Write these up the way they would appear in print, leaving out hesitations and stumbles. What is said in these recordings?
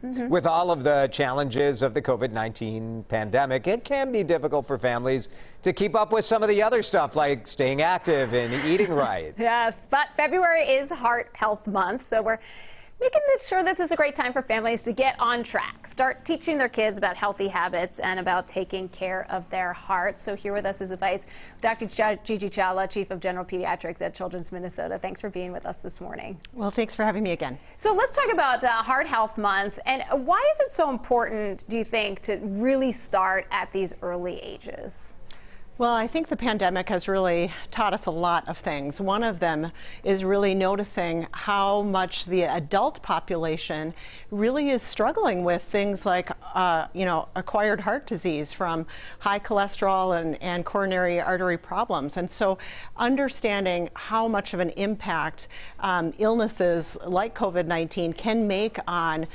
With all of the challenges of the COVID-19 pandemic, it can be difficult for families to keep up with some of the other stuff like staying active and eating right. Yes, but February is Heart Health Month, so we're making sure that this is a great time for families to get on track, start teaching their kids about healthy habits and about taking care of their hearts. So here with us is advice, Dr. Gigi Chawla, Chief of General Pediatrics at Children's Minnesota. Thanks for being with us this morning. Well, thanks for having me again. So let's talk about Heart Health Month. And why is it so important, do you think, to really start at these early ages? Well, I think the pandemic has really taught us a lot of things. One of them is really noticing how much the adult population really is struggling with things like, acquired heart disease from high cholesterol and coronary artery problems. And so understanding how much of an impact illnesses like COVID-19 can make on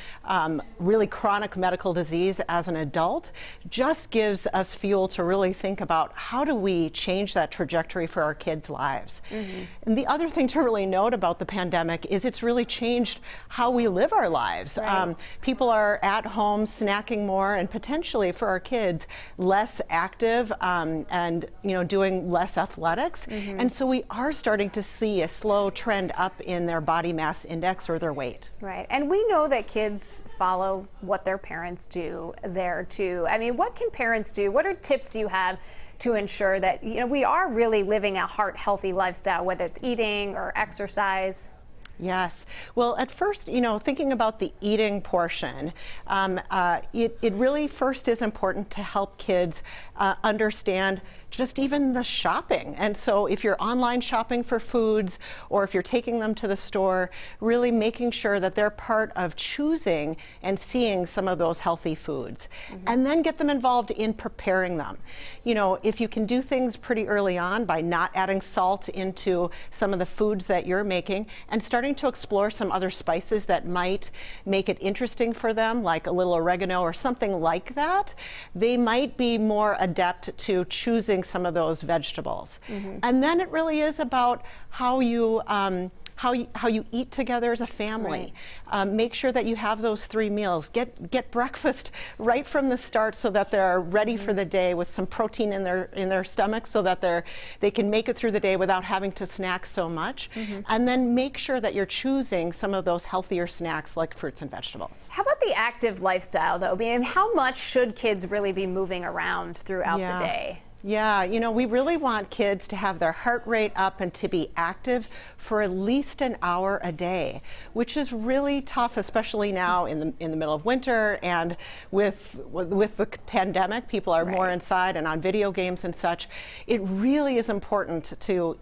really chronic medical disease as an adult just gives us fuel to really think about how do we change that trajectory for our kids' lives. And the other thing to really note about the pandemic is it's really changed how we live our lives. Right. People are at home snacking more and potentially for our kids less active and doing less athletics. And so we are starting to see a slow trend up in their body mass index or their weight. Right, and we know that kids follow what their parents do there too. I mean, what can parents do? What are tips do you have to ensure that we are really living a heart healthy lifestyle, whether it's eating or exercise? Yes. Well, at first, thinking about the eating portion, it really first is important to help kids understand just even the shopping. And so if you're online shopping for foods or if you're taking them to the store, really making sure that they're part of choosing and seeing some of those healthy foods. And then get them involved in preparing them. If you can do things pretty early on by not adding salt into some of the foods that you're making and starting to explore some other spices that might make it interesting for them, like a little oregano or something like that, they might be more adept to choosing some of those vegetables. And then it really is about how you eat together as a family. Right. Make sure that you have those 3 meals. Get breakfast right from the start so that they're ready for the day with some protein in their stomachs so that they can make it through the day without having to snack so much. And then make sure that you're choosing some of those healthier snacks like fruits and vegetables. How about the active lifestyle though? I mean, how much should kids really be moving around throughout the day? Yeah, we really want kids to have their heart rate up and to be active for at least an hour a day, which is really tough, especially now in the middle of winter and with the pandemic. People are more inside and on video games and such. It really is important to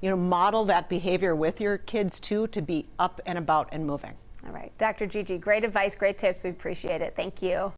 model that behavior with your kids too, to be up and about and moving. All right, Dr. Gigi, great advice, great tips. We appreciate it. Thank you.